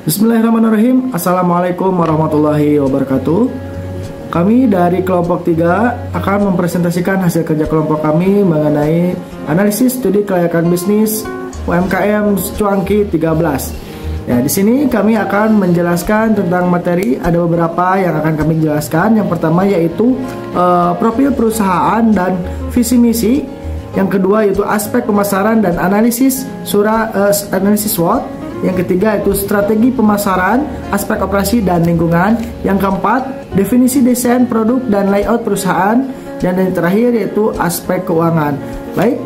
Bismillahirrahmanirrahim. Assalamualaikum warahmatullahi wabarakatuh. Kami dari kelompok 3 akan mempresentasikan hasil kerja kelompok kami mengenai analisis studi kelayakan bisnis UMKM Cuanki 13. Ya, di sini kami akan menjelaskan tentang materi. Ada beberapa yang akan kami jelaskan. Yang pertama yaitu profil perusahaan dan visi misi. Yang kedua yaitu aspek pemasaran dan analisis analisis SWOT. Yang ketiga itu strategi pemasaran, aspek operasi dan lingkungan. Yang keempat, definisi desain produk dan layout perusahaan. Dan yang terakhir yaitu aspek keuangan. Baik,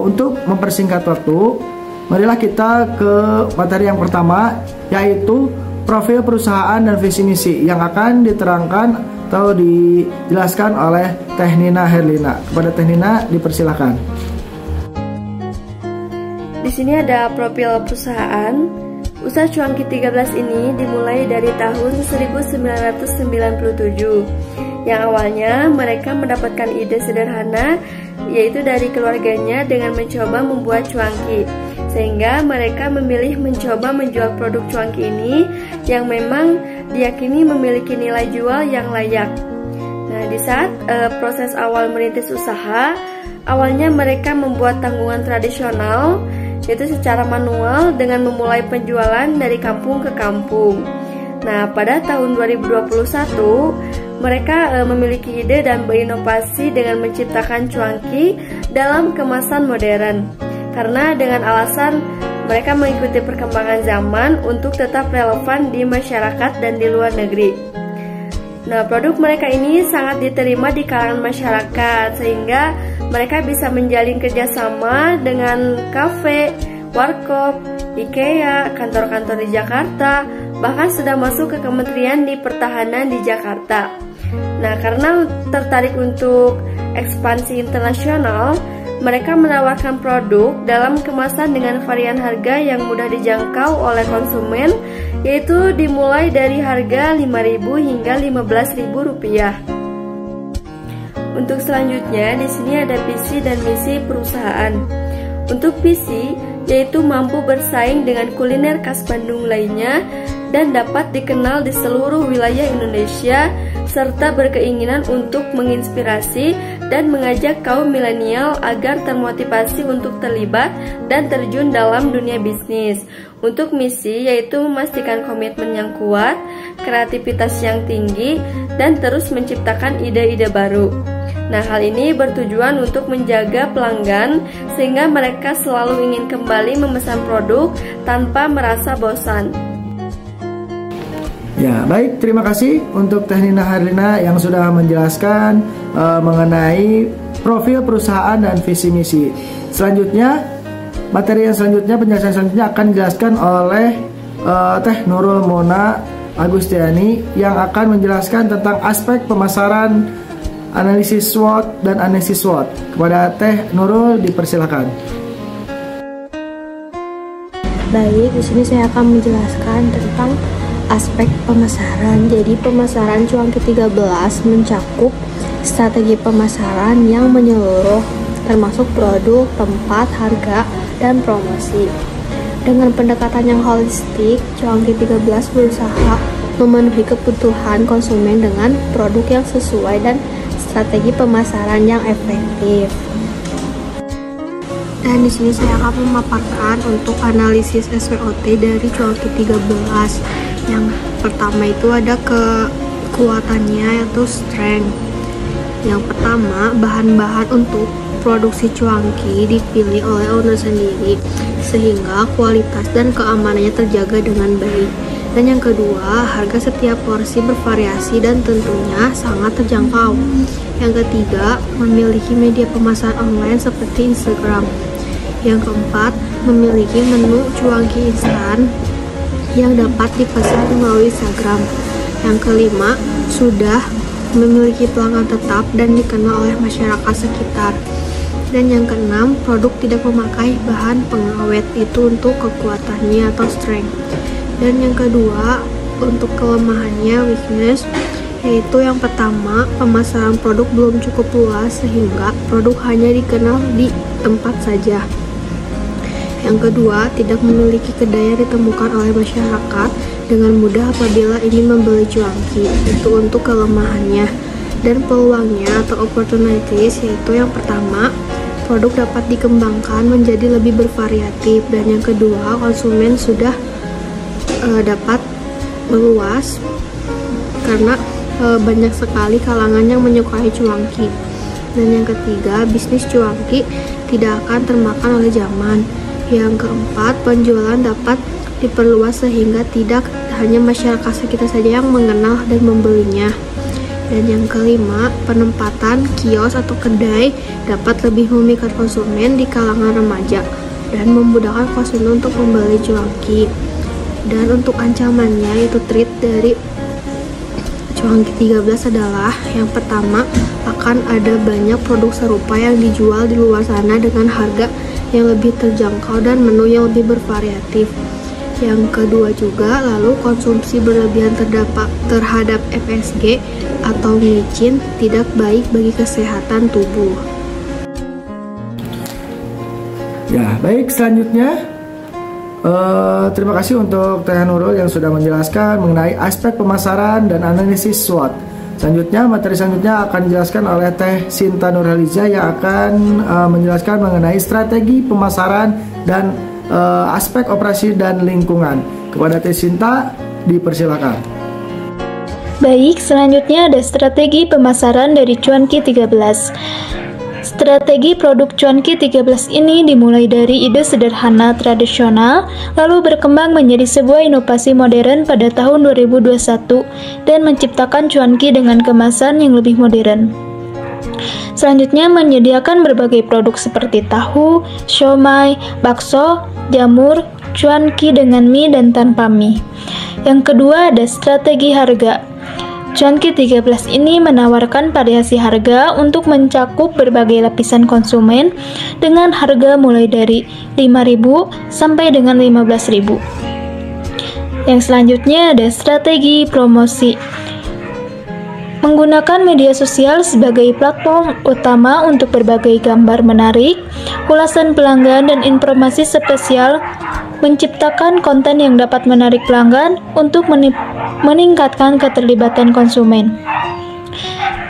untuk mempersingkat waktu, marilah kita ke materi yang pertama, yaitu profil perusahaan dan visi misi yang akan diterangkan atau dijelaskan oleh Teh Nina Herlina. Kepada Teh Nina dipersilakan. Di sini ada profil perusahaan. Usaha Cuanki 13 ini dimulai dari tahun 1997. Yang awalnya mereka mendapatkan ide sederhana, yaitu dari keluarganya dengan mencoba membuat cuanki. Sehingga mereka memilih mencoba menjual produk cuanki ini yang memang diyakini memiliki nilai jual yang layak. Nah, di saat proses awal merintis usaha, awalnya mereka membuat tanggungan tradisional, yaitu secara manual dengan memulai penjualan dari kampung ke kampung. Nah, pada tahun 2021, mereka memiliki ide dan berinovasi dengan menciptakan cuanki dalam kemasan modern. Karena dengan alasan mereka mengikuti perkembangan zaman untuk tetap relevan di masyarakat dan di luar negeri. Nah, produk mereka ini sangat diterima di kalangan masyarakat, sehingga mereka bisa menjalin kerjasama dengan kafe, warkop, IKEA, kantor-kantor di Jakarta, bahkan sudah masuk ke kementerian di pertahanan di Jakarta. Nah, karena tertarik untuk ekspansi internasional, mereka menawarkan produk dalam kemasan dengan varian harga yang mudah dijangkau oleh konsumen, yaitu dimulai dari harga Rp5.000 hingga Rp15.000. Untuk selanjutnya, di sini ada visi dan misi perusahaan. Untuk visi, yaitu mampu bersaing dengan kuliner khas Bandung lainnya dan dapat dikenal di seluruh wilayah Indonesia, serta berkeinginan untuk menginspirasi dan mengajak kaum milenial agar termotivasi untuk terlibat dan terjun dalam dunia bisnis. Untuk misi, yaitu memastikan komitmen yang kuat, kreativitas yang tinggi, dan terus menciptakan ide-ide baru. Nah, hal ini bertujuan untuk menjaga pelanggan sehingga mereka selalu ingin kembali memesan produk tanpa merasa bosan. Ya, baik, terima kasih untuk Teh Nina Herlina yang sudah menjelaskan mengenai profil perusahaan dan visi misi. Selanjutnya, materi yang selanjutnya, penjelasan selanjutnya akan dijelaskan oleh Teh Nurul Mona Agustiani yang akan menjelaskan tentang aspek pemasaran, analisis SWOT dan analisis SWOT. Kepada Teh Nurul dipersilakan. Baik, di sini saya akan menjelaskan tentang aspek pemasaran. Jadi pemasaran Cuanki 13 mencakup strategi pemasaran yang menyeluruh, termasuk produk, tempat, harga, dan promosi. Dengan pendekatan yang holistik, Cuanki 13 berusaha memenuhi kebutuhan konsumen dengan produk yang sesuai dan strategi pemasaran yang efektif. Dan di sini saya akan memaparkan untuk analisis SWOT dari Cuanki 13. Yang pertama itu ada kekuatannya, yaitu strength. Yang pertama, bahan-bahan untuk produksi cuanki dipilih oleh owner sendiri sehingga kualitas dan keamanannya terjaga dengan baik. Dan yang kedua, harga setiap porsi bervariasi dan tentunya sangat terjangkau. Yang ketiga, memiliki media pemasaran online seperti Instagram. Yang keempat, memiliki menu cuanki instan yang dapat dipesan melalui Instagram. Yang kelima, sudah memiliki pelanggan tetap dan dikenal oleh masyarakat sekitar. Dan yang keenam, produk tidak memakai bahan pengawet, itu untuk kekuatannya atau strength. Dan yang kedua, untuk kelemahannya, weakness, yaitu yang pertama, pemasaran produk belum cukup luas sehingga produk hanya dikenal di tempat saja. Yang kedua, tidak memiliki kedai yang ditemukan oleh masyarakat dengan mudah apabila ingin membeli cuanki. Itu untuk kelemahannya. Dan peluangnya atau opportunities, yaitu yang pertama, produk dapat dikembangkan menjadi lebih bervariatif, dan yang kedua, konsumen sudah dapat meluas karena banyak sekali kalangan yang menyukai cuanki. Dan yang ketiga, bisnis cuanki tidak akan termakan oleh zaman. Yang keempat, penjualan dapat diperluas sehingga tidak hanya masyarakat sekitar saja yang mengenal dan membelinya. Dan yang kelima, penempatan kios atau kedai dapat lebih memikat konsumen di kalangan remaja dan memudahkan konsumen untuk membeli cuanki. Dan untuk ancamannya, yaitu threat dari cuanki 13 adalah yang pertama, akan ada banyak produk serupa yang dijual di luar sana dengan harga yang lebih terjangkau dan menu yang lebih bervariatif. Yang kedua juga, lalu konsumsi berlebihan terhadap FSG atau micin tidak baik bagi kesehatan tubuh. Ya, baik, selanjutnya terima kasih untuk Teh Nurul yang sudah menjelaskan mengenai aspek pemasaran dan analisis SWOT. Selanjutnya, materi selanjutnya akan dijelaskan oleh Teh Sinta Nurhaliza yang akan menjelaskan mengenai strategi pemasaran dan aspek operasi dan lingkungan. Kepada Teh Sinta, dipersilakan. Baik, selanjutnya ada strategi pemasaran dari Cuanki 13. Strategi produk Cuanki 13 ini dimulai dari ide sederhana tradisional, lalu berkembang menjadi sebuah inovasi modern pada tahun 2021 dan menciptakan cuanki dengan kemasan yang lebih modern. Selanjutnya menyediakan berbagai produk seperti tahu, siomay, bakso, jamur, cuanki dengan mie dan tanpa mie. Yang kedua ada strategi harga. Cuanki 13 ini menawarkan variasi harga untuk mencakup berbagai lapisan konsumen dengan harga mulai dari 5.000 sampai dengan 15.000. Yang selanjutnya ada strategi promosi. Menggunakan media sosial sebagai platform utama untuk berbagai gambar menarik, ulasan pelanggan, dan informasi spesial, menciptakan konten yang dapat menarik pelanggan untuk meningkatkan keterlibatan konsumen.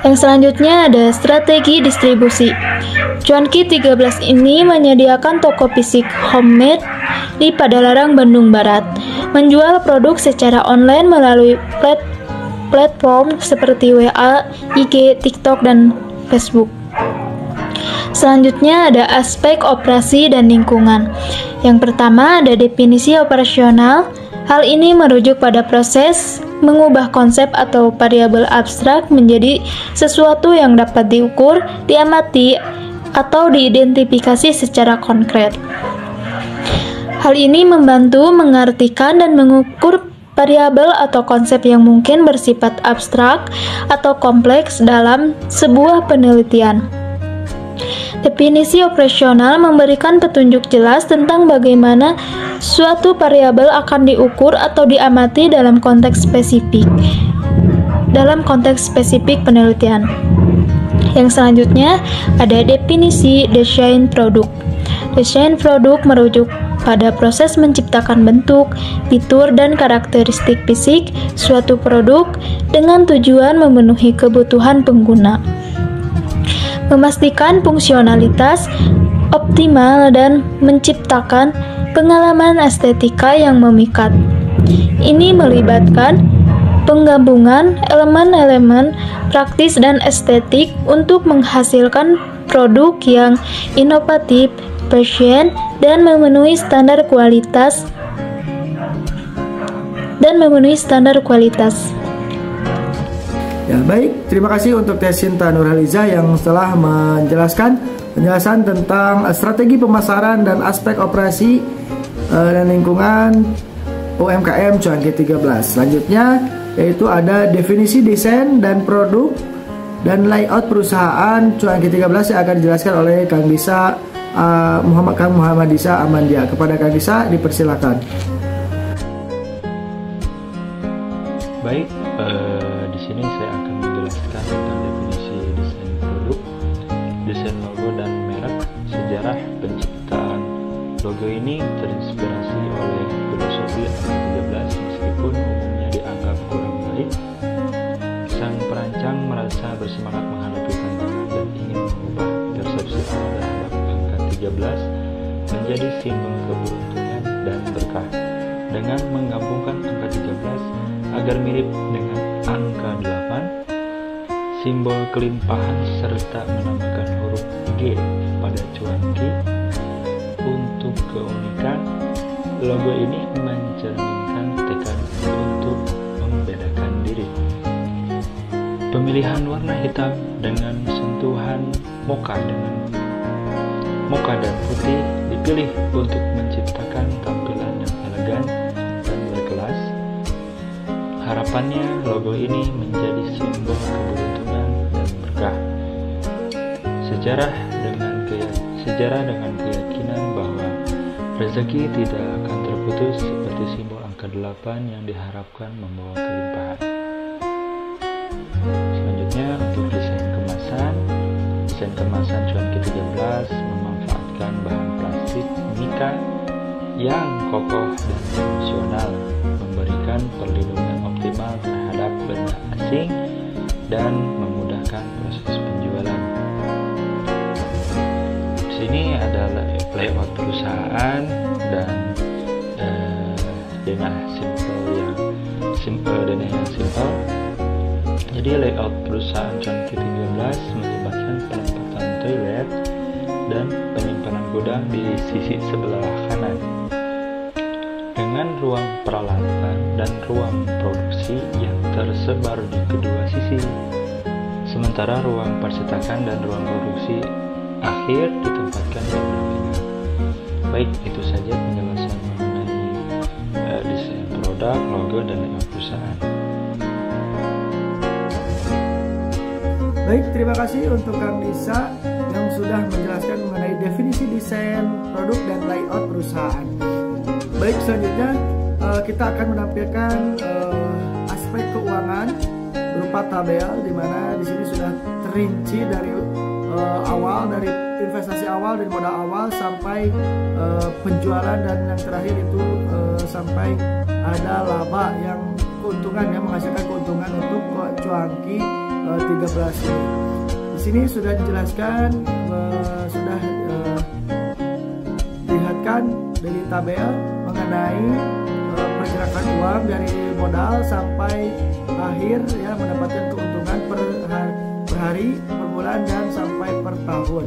Yang selanjutnya ada strategi distribusi. Cuanki 13 ini menyediakan toko fisik homemade di Padalarang, Bandung Barat, menjual produk secara online melalui platform seperti WA, IG, TikTok, dan Facebook. Selanjutnya ada aspek operasi dan lingkungan. Yang pertama ada definisi operasional. Hal ini merujuk pada proses mengubah konsep atau variabel abstrak menjadi sesuatu yang dapat diukur, diamati, atau diidentifikasi secara konkret. Hal ini membantu mengartikan dan mengukur variabel atau konsep yang mungkin bersifat abstrak atau kompleks dalam sebuah penelitian. Definisi operasional memberikan petunjuk jelas tentang bagaimana suatu variabel akan diukur atau diamati dalam konteks spesifik penelitian. Yang selanjutnya ada definisi desain produk. Desain produk merujuk pada proses menciptakan bentuk, fitur, dan karakteristik fisik suatu produk dengan tujuan memenuhi kebutuhan pengguna, memastikan fungsionalitas optimal, dan menciptakan pengalaman estetika yang memikat. Ini melibatkan penggabungan elemen-elemen praktis dan estetik untuk menghasilkan produk yang inovatif, passion, dan memenuhi standar kualitas. Ya, baik, terima kasih untuk Teh Sinta Nurhaliza yang telah menjelaskan penjelasan tentang strategi pemasaran dan aspek operasi dan lingkungan UMKM Cuanki 13. Selanjutnya yaitu ada definisi desain dan produk dan layout perusahaan Cuanki 13 yang akan dijelaskan oleh Kang Disa Muhammad Disa Amandia. Kepada Kang Disa dipersilakan. Baik, di sini saya akan menjelaskan tentang definisi desain produk, desain logo dan merek, sejarah penciptaan Logo ini terinspirasi oleh filosofi angka 13 meskipun umumnya dianggap kurang baik. Sang perancang merasa bersemangat menghadapi tantangan dan ingin mengubah persepsi awal terhadap angka 13 menjadi simbol keberuntungan dan berkah dengan menggabungkan angka 13 agar mirip dengan angka 8, simbol kelimpahan serta menambahkan huruf G pada cuanki. Untuk keunikan, logo ini mencerminkan tekad untuk membedakan diri. Pemilihan warna hitam dengan sentuhan mocha dan putih dipilih untuk menciptakan tampilan yang elegan dan berkelas. Harapannya logo ini menjadi simbol keberuntungan dan berkah. Sejarah dengan keyakinan bahwa rezeki tidak akan terputus seperti simbol angka 8 yang diharapkan membawa kelimpahan. Selanjutnya untuk desain kemasan cuanki 13 memanfaatkan bahan plastik mika yang kokoh dan fungsional, memberikan perlindungan optimal terhadap benda asing dan memudahkan proses penjualan. Di sini ada layout perusahaan dan denah simple. Jadi layout perusahaan cuanki 13 melibatkan penempatan toilet dan penyimpanan gudang di sisi sebelah kanan dengan ruang peralatan dan ruang produksi yang tersebar di kedua sisi, sementara ruang percetakan dan ruang produksi akhir ditempatkan di belakangnya. Baik, itu saja penjelasan mengenai desain produk, logo, dan layout perusahaan. Baik, terima kasih untuk Kang Nisa yang sudah menjelaskan mengenai definisi desain produk dan layout perusahaan. Baik, selanjutnya kita akan menampilkan aspek keuangan berupa tabel, di mana di sini sudah terinci dari awal, dari investasi awal, dari modal awal sampai penjualan, dan yang terakhir itu sampai ada laba yang keuntungan, yang menghasilkan keuntungan untuk cuanki 13 ini. Di sini sudah dijelaskan, sudah dilihatkan dari tabel mengenai pergerakan uang dari modal sampai akhir, ya, mendapatkan keuntungan per hari, per bulan, dan sampai per tahun.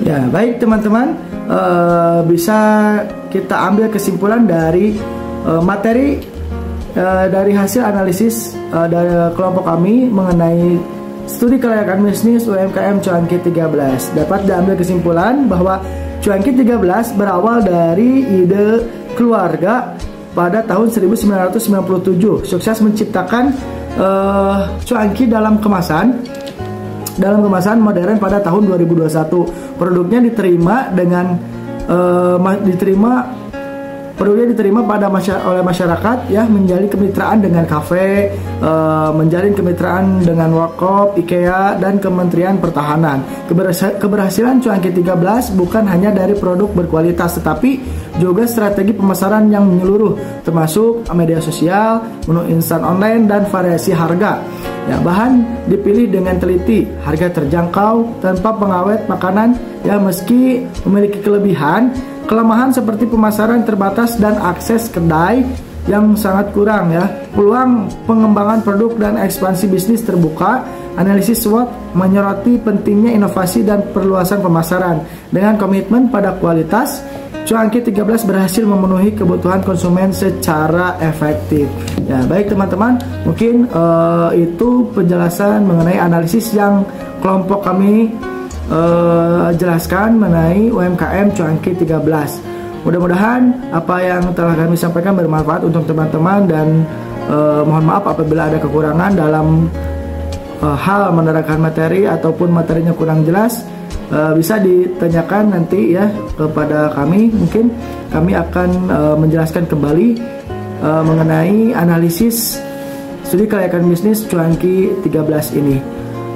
Ya, baik teman-teman, bisa kita ambil kesimpulan dari materi dari hasil analisis dari kelompok kami mengenai studi kelayakan bisnis UMKM Cuanki 13. Dapat diambil kesimpulan bahwa Cuanki 13 berawal dari ide keluarga pada tahun 1997, sukses menciptakan cuanki dalam kemasan modern pada tahun 2021. Produknya diterima oleh masyarakat ya, menjalin kemitraan dengan kafe, menjalin kemitraan dengan Warkop, IKEA dan Kementerian Pertahanan. Keberhasilan Cuanki 13 bukan hanya dari produk berkualitas tetapi juga strategi pemasaran yang menyeluruh, termasuk media sosial, menu instan online dan variasi harga. Ya, bahan dipilih dengan teliti, harga terjangkau tanpa pengawet makanan ya, meski memiliki kelemahan seperti pemasaran terbatas dan akses kedai yang sangat kurang ya. Peluang pengembangan produk dan ekspansi bisnis terbuka. Analisis SWOT menyoroti pentingnya inovasi dan perluasan pemasaran. Dengan komitmen pada kualitas, Cuanki 13 berhasil memenuhi kebutuhan konsumen secara efektif. Ya, baik teman-teman, mungkin itu penjelasan mengenai analisis yang kelompok kami jelaskan mengenai UMKM Cuanki 13. Mudah-mudahan apa yang telah kami sampaikan bermanfaat untuk teman-teman dan mohon maaf apabila ada kekurangan dalam hal menerangkan materi ataupun materinya kurang jelas. Bisa ditanyakan nanti ya kepada kami, mungkin kami akan menjelaskan kembali mengenai analisis studi kelayakan bisnis Cuanki 13 ini.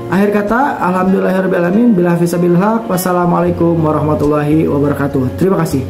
Akhir kata, alhamdulillahirabbil alamin, billahi fisabilillah, wassalamualaikum warahmatullahi wabarakatuh. Terima kasih.